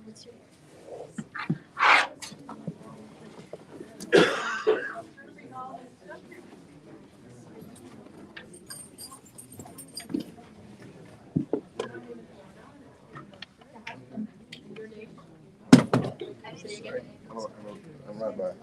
I'm right back.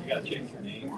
You gotta change your name.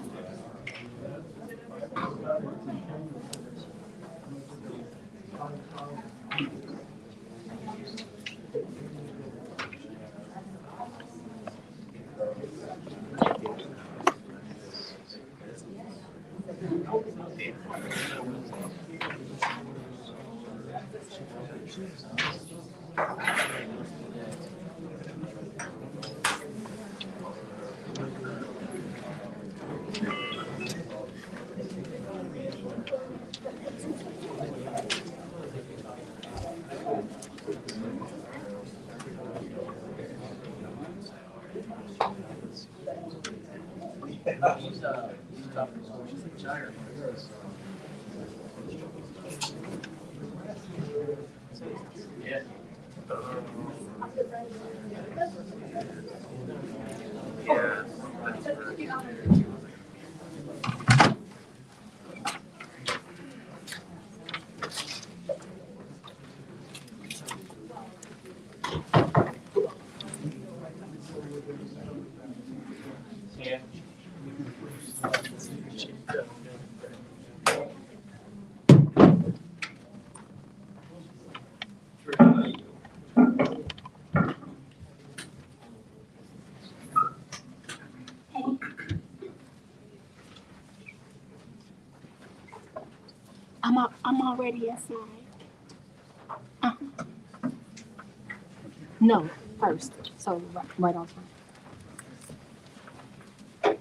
Yeah. Yeah. I'm already outside. No, first. So right on time.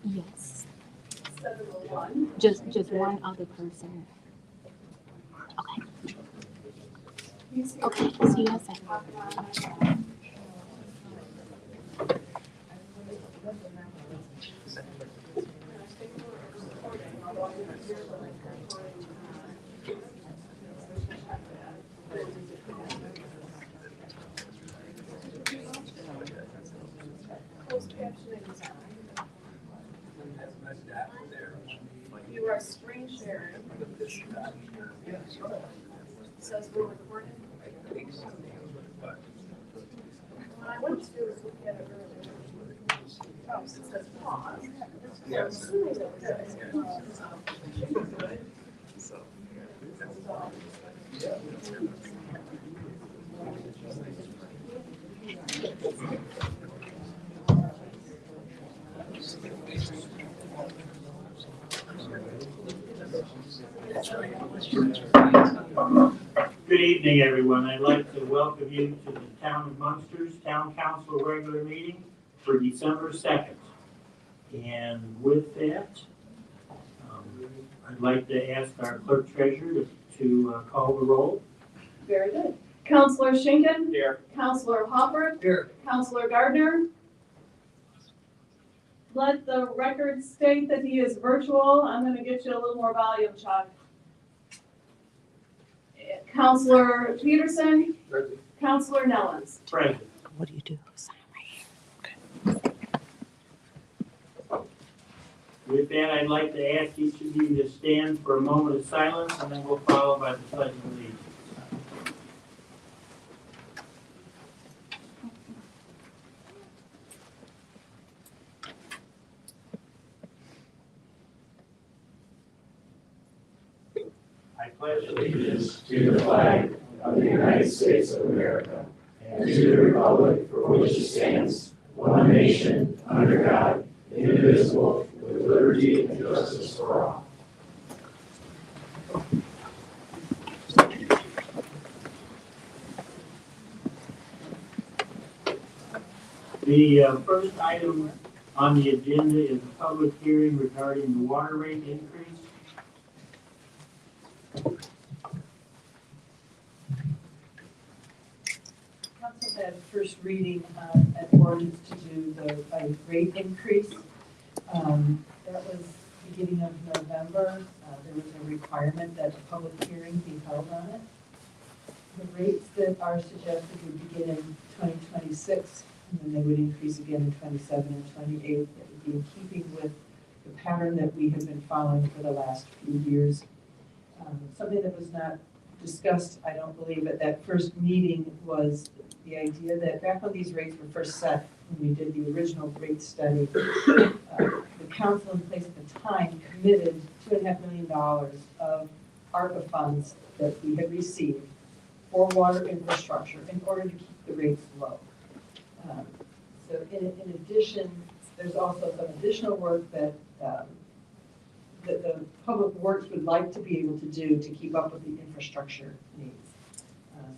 Yes. Just one other person. Okay. Okay. See you outside. You are screen sharing. Says we're recording. What I went to do is look at it earlier. Oh, so it says pause. Yes. Good evening, everyone. I'd like to welcome you to the Town of Munster's Town Council regular meeting for December 2nd. And with that, I'd like to ask our clerk treasurer to call the roll. Very good. Counselor Schinkin. Here. Counselor Hopper. Here. Counselor Gardner. Let the record state that he is virtual. I'm going to get you a little more volume, Chuck. Counselor Peterson. Present. Counselor Nellens. Present. What do you do? With that, I'd like to ask each of you to stand for a moment of silence, and then we'll follow by the pledge of allegiance. I pledge allegiance to the flag of the United States of America and to the republic for which it stands, one nation, under God, indivisible, with liberty and justice for all. The first item on the agenda is a public hearing regarding the water rate increase. Council had first reading on an ordinance to do the rate increase. That was beginning of November. There was a requirement that a public hearing be held on it. The rates that are suggested would begin in 2026, and then they would increase again in 27 and 28. That would be in keeping with the pattern that we have been following for the last few years. Something that was not discussed, I don't believe, at that first meeting was the idea that back when these rates were first set, when we did the original rate study, the council in place at the time committed $2.5 million of ARPA funds that we had received for water infrastructure in order to keep the rates low. So in addition, there's also some additional work that the public works would like to be able to do to keep up with the infrastructure needs.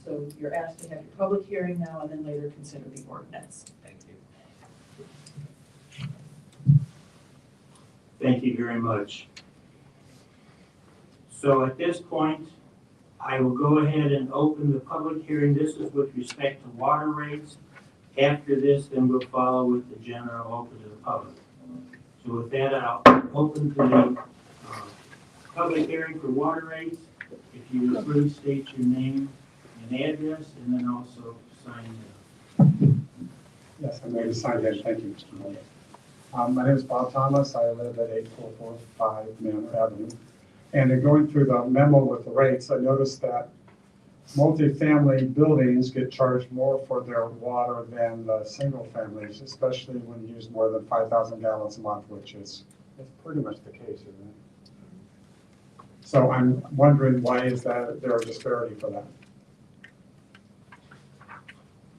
So you're asked to have your public hearing now and then later consider the ordinance. Thank you. Thank you very much. So at this point, I will go ahead and open the public hearing. This is with respect to water rates. After this, then we'll follow with the general open to the public. So with that, I'll open to the public hearing for water rates. If you would please state your name and address, and then also sign in. Yes, I'm going to sign in. Thank you, Mr. Mayor. My name is Bob Thomas. I live at 8445 Manor Avenue. And in going through the memo with the rates, I noticed that multifamily buildings get charged more for their water than the single families, especially when you use more than 5,000 gallons a month, which is pretty much the case, isn't it? So I'm wondering, why is that there a disparity for that?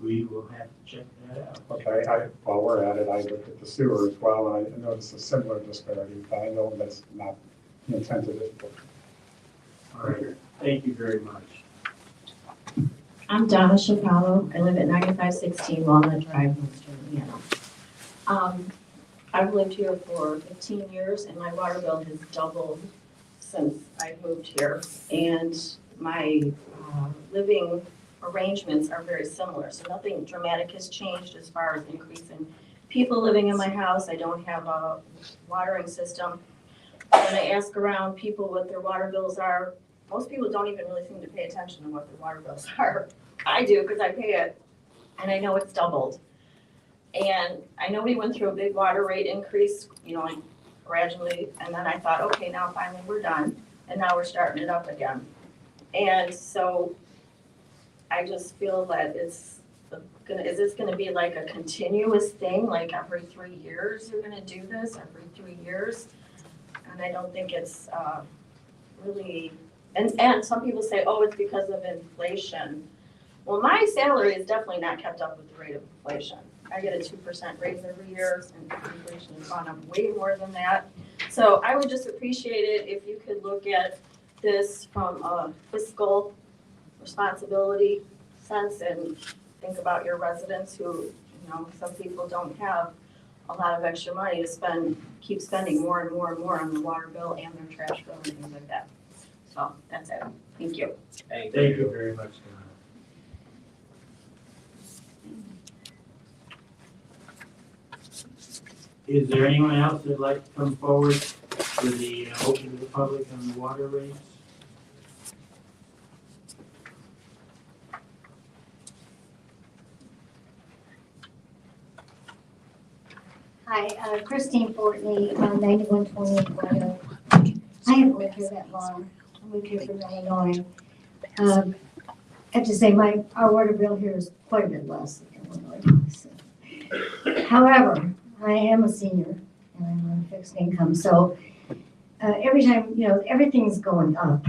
We will have to check that out. Okay, while we're at it, I looked at the sewer as well, and I noticed a similar disparity, but I know that's not the intent of this book. All right, thank you very much. I'm Donna Chapalo. I live at 9516 Walnut Drive, Munster, Indiana. I've lived here for 15 years, and my water bill has doubled since I moved here. And my living arrangements are very similar, so nothing dramatic has changed as far as increase in people living in my house. I don't have a watering system. When I ask around people what their water bills are, most people don't even really seem to pay attention to what their water bills are. I do, because I pay it, and I know it's doubled. And I know we went through a big water rate increase, gradually, and then I thought, okay, now finally we're done, and now we're starting it up again. And so I just feel that is this gonna be like a continuous thing, like every 3 years you're gonna do this, every 3 years? And I don't think it's really, and some people say, oh, it's because of inflation. Well, my salary is definitely not kept up with the rate of inflation. I get a 2% raise every year, and inflation has gone up way more than that. So I would just appreciate it if you could look at this from a fiscal responsibility sense and think about your residents who, some people don't have a lot of extra money to spend, keep spending more and more and more on the water bill and their trash bill and things like that. So that's it. Thank you. Thank you very much, Donna. Is there anyone else that'd like to come forward for the open to the public on the water rates? Hi, Christine Fortney, 9120 Guado. I haven't lived here that long. I moved here from Illinois. I have to say, our water bill here is quite a bit less than Illinois. So. However, I am a senior and I'm on fixed income. So every time, everything's going up.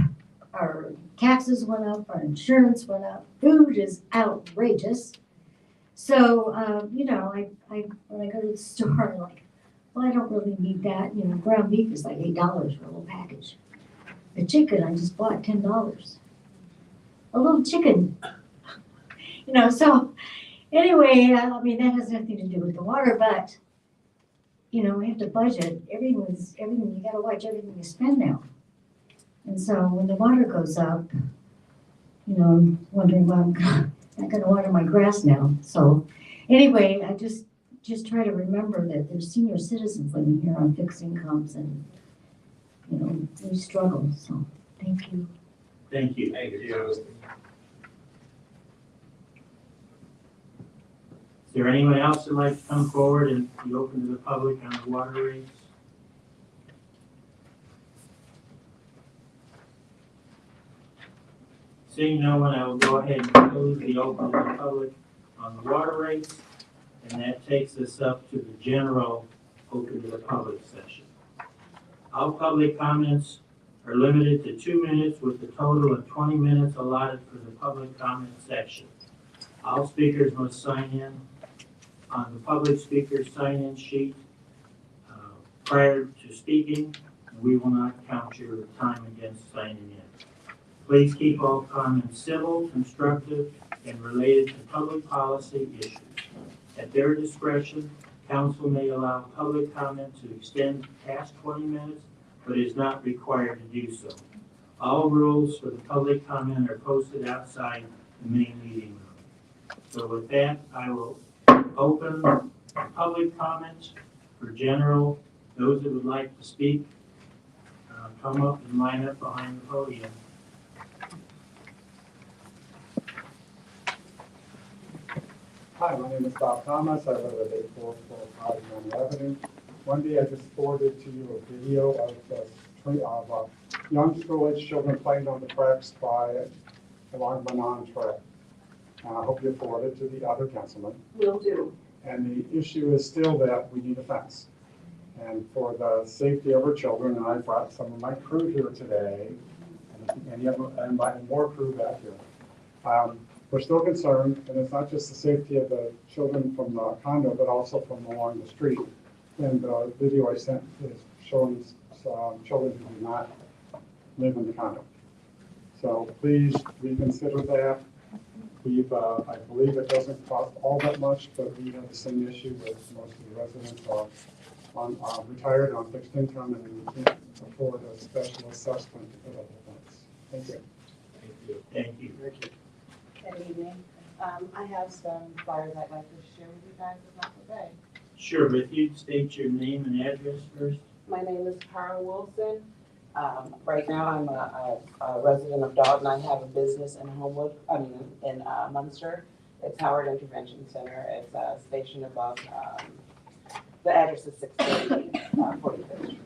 Our taxes went up, our insurance went up, food is outrageous. So, when I go to the store, I'm like, well, I don't really need that. Ground beef is like $8 for a little package. The chicken, I just bought $10. A little chicken. So anyway, that has nothing to do with the water, but, we have to budget. Everything, you gotta watch everything you spend now. And so when the water goes up, I'm wondering, well, I'm not gonna water my grass now. So anyway, I just try to remember that there's senior citizens living here on fixed incomes and, we struggle. So thank you. Thank you. Thank you. Is there anyone else that'd like to come forward and be open to the public on the water rates? Seeing no one, I will go ahead and close the open to the public on the water rates, and that takes us up to the general open to the public session. All public comments are limited to 2 minutes with a total of 20 minutes allotted for the public comment section. All speakers must sign in on the public speaker sign-in sheet prior to speaking. We will not count your time against signing in. Please keep all comments civil, constructive, and related to public policy issues. At their discretion, council may allow public comment to extend past 20 minutes, but is not required to do so. All rules for the public comment are posted outside the main meeting room. So with that, I will open public comments for general. Those that would like to speak, come up and line up behind the podium. Hi, my name is Bob Thomas. I live at 8445 Manor Avenue. One day I just forwarded to you a video of young school-age children playing on the tracks along Manon Track. And I hope you forward it to the other councilman. Will do. And the issue is still that we need a fence. And for the safety of our children, and I brought some of my crew here today, and more crew back here. We're still concerned, and it's not just the safety of the children from the condo, but also from along the street. And the video I sent is showing some children who do not live in the condo. So please reconsider that. I believe it doesn't cost all that much, but we have the same issue with most of the residents are retired on fixed income, and we can't afford a special assessment to put up a fence. Thank you. Thank you. Thank you. Good evening. I have some flyers I'd like to share with you guys, if that's okay. Sure, but if you'd state your name and address first. My name is Cara Wilson. Right now, I'm a resident of Dalton. I have a business in in Munster. It's Howard Intervention Center. It's stationed above, the address is 630 45th Street.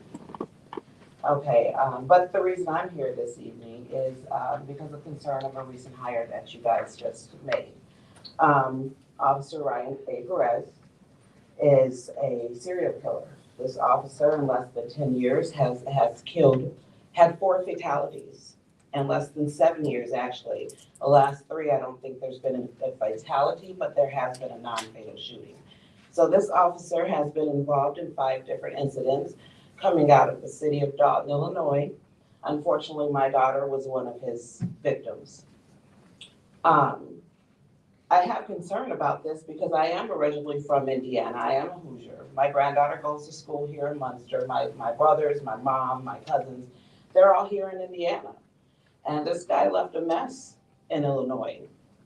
Okay, but the reason I'm here this evening is because of concern of a recent hire that you guys just made. Officer Ryan A. Perez is a serial killer. This officer, in less than 10 years, had 4 fatalities. In less than 7 years, actually. The last 3, I don't think there's been a fatality, but there has been a non-fatal shooting. So this officer has been involved in 5 different incidents coming out of the city of Dalton, Illinois. Unfortunately, my daughter was one of his victims. I have concern about this because I am originally from Indiana. I am a Hoosier. My granddaughter goes to school here in Munster. My brothers, my mom, my cousins, they're all here in Indiana. And this guy left a mess in Illinois.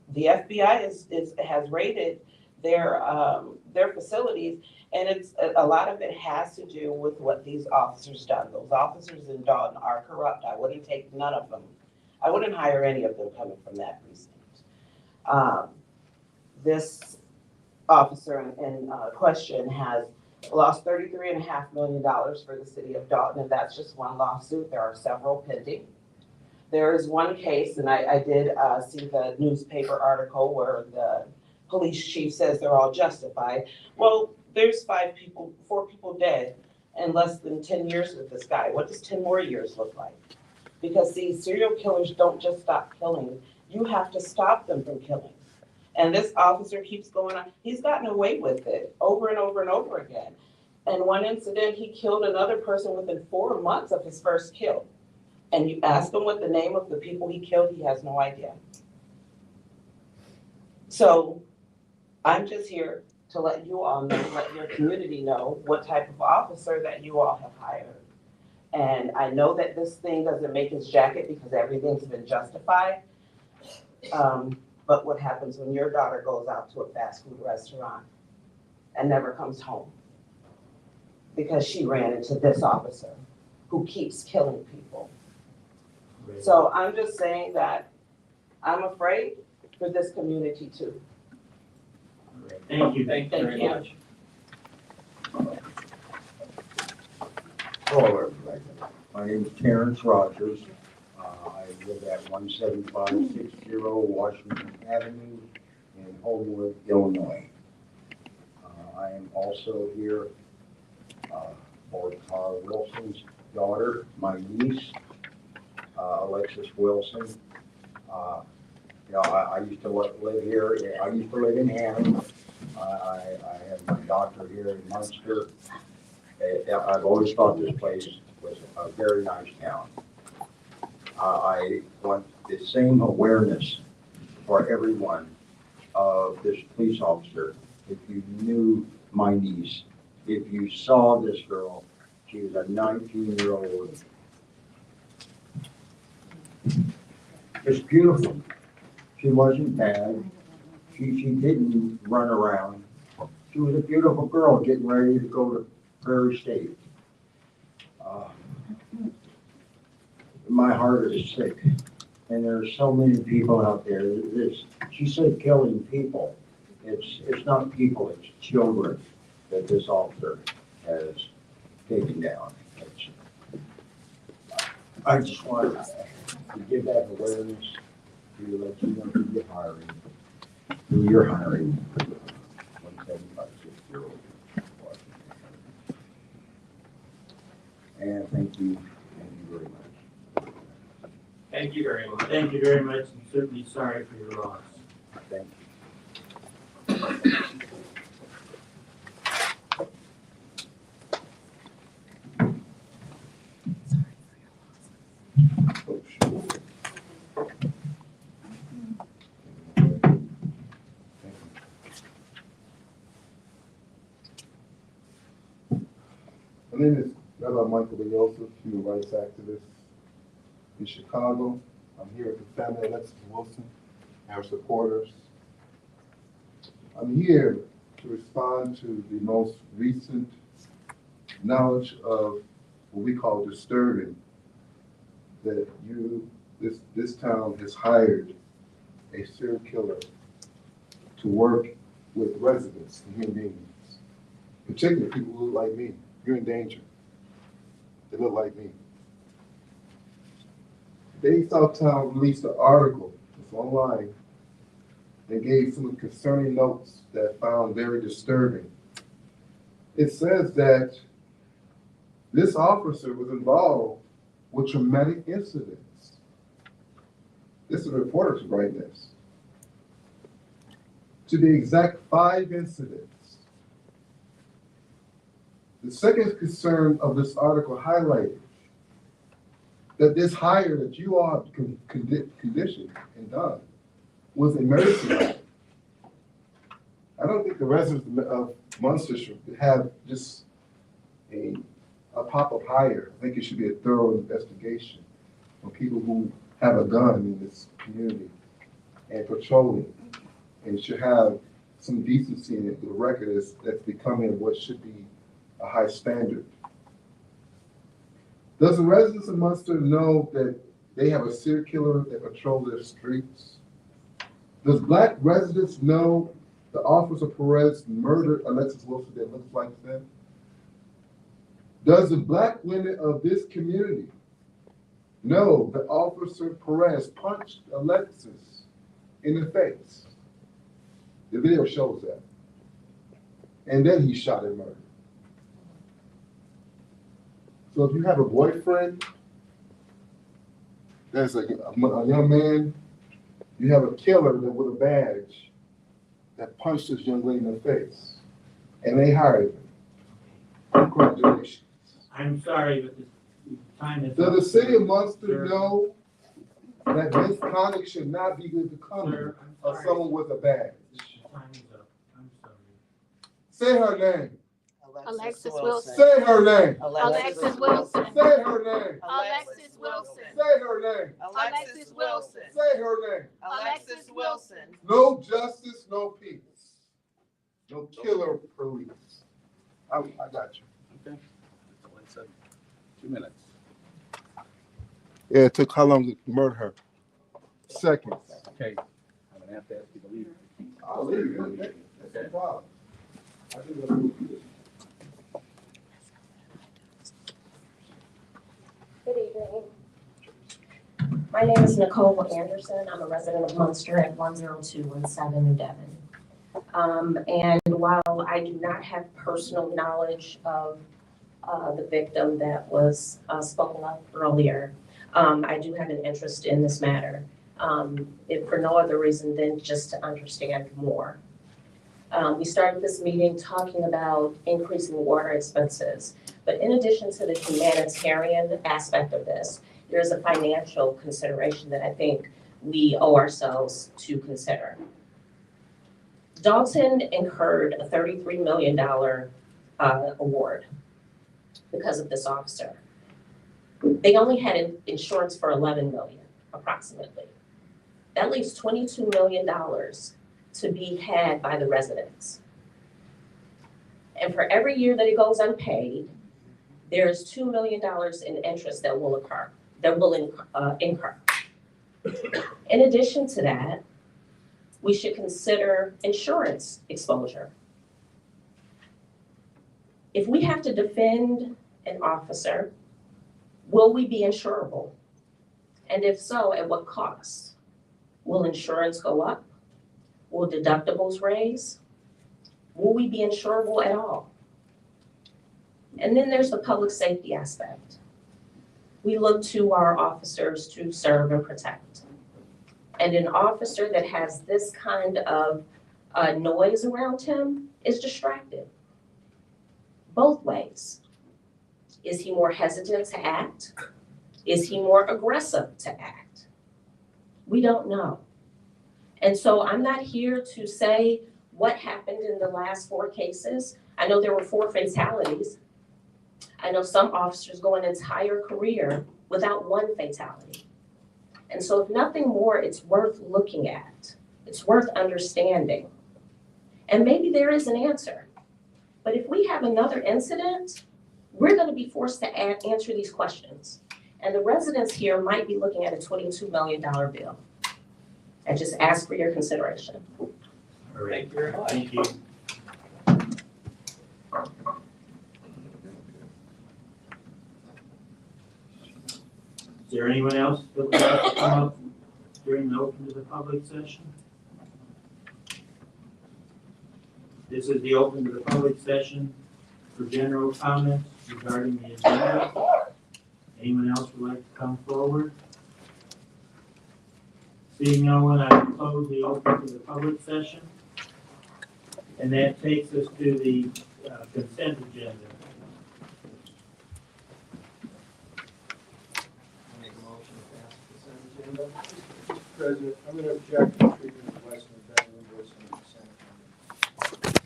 The FBI has raided their facilities, and a lot of it has to do with what these officers done. Those officers in Dalton are corrupt. I wouldn't take none of them. I wouldn't hire any of them coming from that precinct. This officer in question has lost $33.5 million for the city of Dalton, and that's just one lawsuit. There are several pending. There is one case, and I did see the newspaper article where the police chief says they're all justified. Well, there's 4 people dead in less than 10 years with this guy. What does 10 more years look like? Because these serial killers don't just stop killing. You have to stop them from killing. And this officer keeps going on. He's gotten away with it over and over and over again. And one incident, he killed another person within 4 months of his first kill. And you ask him what the name of the people he killed, he has no idea. So I'm just here to let you all know, let your community know what type of officer that you all have hired. And I know that this thing doesn't make his jacket because everything's been justified. But what happens when your daughter goes out to a fast food restaurant and never comes home? Because she ran into this officer who keeps killing people. So I'm just saying that I'm afraid for this community too. Thank you. Thank you. Much. Hello, everybody. My name is Terrence Rogers. I live at 17560 Washington Avenue in Homewood, Illinois. I am also here for Cara Wilson's daughter, my niece, Alexis Wilson. I used to live here. I used to live in Hannah. I have my doctor here in Munster. I've always thought this place was a very nice town. I want the same awareness for everyone of this police officer. If you knew my niece, if you saw this girl, she was a 19-year-old. Just beautiful. She wasn't bad. She didn't run around. She was a beautiful girl getting ready to go to Prairie State. My heart is sick, and there's so many people out there. She said killing people. It's not people, it's children that this officer has taken down. I just want to give that awareness to let you know who you're hiring. 17560 And thank you very much. Thank you very much. Thank you very much, and certainly sorry for your loss. Thank My name is Rabbi Michael Joseph, human rights activist in Chicago. I'm here with the family of Alexis Wilson and her supporters. I'm here to respond to the most recent knowledge of what we call disturbing, that this town has hired a serial killer to work with residents and human beings, particularly people who look like me. You're in danger. They look like me. Today, Southtown released an article, it's online, and gave some concerning notes that I found very disturbing. It says that this officer was involved with traumatic incidents. This is a reporter to write this. To be exact, 5 incidents. The second concern of this article highlighted that this hire that you all conditioned and done was a mercy hire. I don't think the residents of Munster should have just a pop-up hire. I think it should be a thorough investigation of people who have a gun in this community and patrolling, and should have some decency in it. The record is that's becoming what should be a high standard. Does the residents of Munster know that they have a serial killer that patrols their streets? Does black residents know the Officer Perez murdered Alexis Wilson that looks like them? Does the black women of this community know that Officer Perez punched Alexis in the face? The video shows that. And then he shot and murdered. So if you have a boyfriend that's a young man, you have a killer that with a badge that punched this young lady in the face, and they hired him. Congratulations. I'm sorry, but the time is up. Does the city of Munster know that this conduct should not be the coming Sir, I'm of sorry. someone with a badge? The time is up. I'm sorry. Say her name. Alexis Wilson. Say her name. Alexis Wilson. Say her name. Alexis Wilson. Say her name. Alexis Wilson. Say her name. Alexis Wilson. No justice, no peace. No killer police. I got you. Okay. 2 minutes. Yeah, it took how long to murder her? Seconds. Okay. I'm gonna have to ask you to leave. I'll leave you. That's no problem. I think that's what it is. Good evening. My name is Nicole Anderson. I'm a resident of Munster at 10217 New Devon. And while I do not have personal knowledge of the victim that was spoken of earlier, I do have an interest in this matter, if for no other reason than just to understand more. We started this meeting talking about increasing water expenses, but in addition to the humanitarian aspect of this, there's a financial consideration that I think we owe ourselves to consider. Dalton incurred a $33 million award because of this officer. They only had insurance for $11 million, approximately. That leaves $22 million to be had by the residents. And for every year that it goes unpaid, there is $2 million in interest that will incur. In addition to that, we should consider insurance exposure. If we have to defend an officer, will we be insurable? And if so, at what cost? Will insurance go up? Will deductibles raise? Will we be insurable at all? And then there's the public safety aspect. We look to our officers to serve and protect. And an officer that has this kind of noise around him is distracted. Both ways. Is he more hesitant to act? Is he more aggressive to act? We don't know. And so I'm not here to say what happened in the last 4 cases. I know there were 4 fatalities. I know some officers go an entire career without 1 fatality. And so if nothing more, it's worth looking at. It's worth understanding. And maybe there is an answer. But if we have another incident, we're going to be forced to answer these questions. And the residents here might be looking at a $22 million bill. I just ask for your consideration. All right. Thank you very much. Thank you. Is there anyone else that would like to come up during the open to the public session? This is the open to the public session for general comments regarding the agenda. Anyone else would like to come forward? Seeing no one, I will close the open to the public session. And that takes us to the consent agenda. Make a motion to pass the consent agenda. Mr. President, I'm going to object to the treatment of Western Vendor invoice on the consent agenda.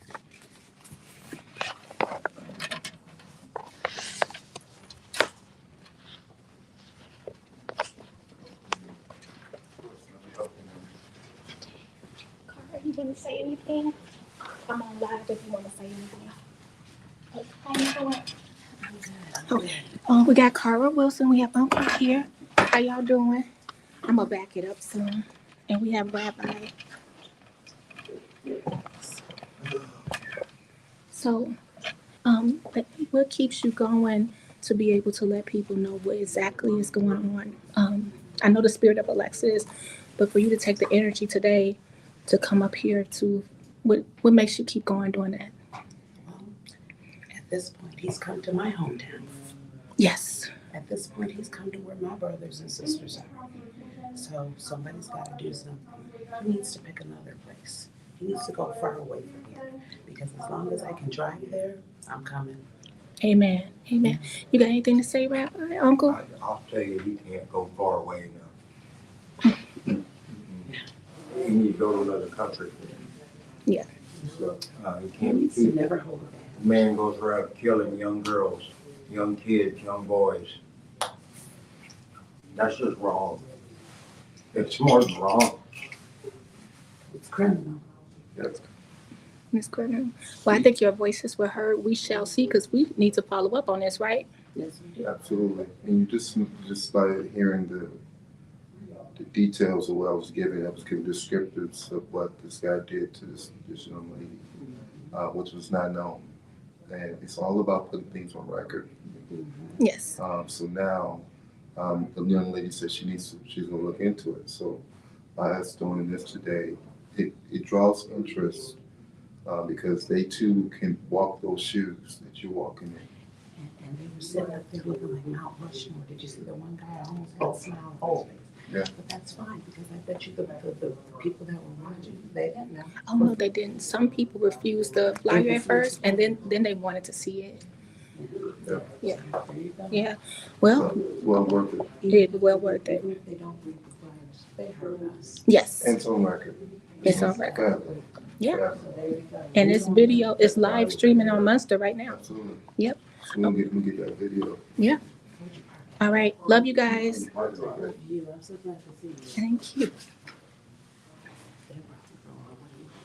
want to say anything? I'm on live if you want to say anything. How you doing? We got Cara Wilson. We have Uncle here. How y'all doing? I'm gonna back it up soon. And we have Rabbi. So, what keeps you going to be able to let people know what exactly is going on? I know the spirit of Alexis, but for you to take the energy today to come up here to, what makes you keep going doing that? At this point, he's come to my hometown. Yes. At this point, he's come to where my brothers and sisters are. So somebody's got to do something. He needs to pick another place. He needs to go far away from here. Because as long as I can drive there, I'm coming. Amen. Amen. You got anything to say, Rabbi, Uncle? I'll tell you, he can't go far away now. He needs to go to another country. Yeah. So, he He can't needs to keep, never hold back. man goes around killing young girls, young kids, young boys. That's just wrong. It's more than wrong. It's criminal. Ms. Gordon? Well, I think your voices were heard. We shall see, because we need to follow up on this, right? Yes, we do. Absolutely. And you just by hearing the details of what I was giving descriptives of what this guy did to this young lady, which was not known. And it's all about putting things on record. Yes. So now, the young lady said she's gonna look into it. So by us doing this today, it draws interest, because they too can walk those shoes that you're walking in. And they were sitting up there looking like Mount Rushmore. Did you see the one guy almost got smiled on his face? Yeah. But that's fine, because I bet you the people that were watching, they didn't know. Oh, no, they didn't. Some people refused the flyer at first, and then they wanted to see it. Yeah. There you go. Yeah. Well, So, well worth it. it's well worth it. Even if they don't read the flags, they heard us. Yes. And it's on record. It's on record. Yeah. Yeah, So there you go. And this video is live streaming on Munster right now. absolutely. Yep. So we'll get that video. Yeah. All right. Love you guys. You, I'm so glad to see you. Thank you.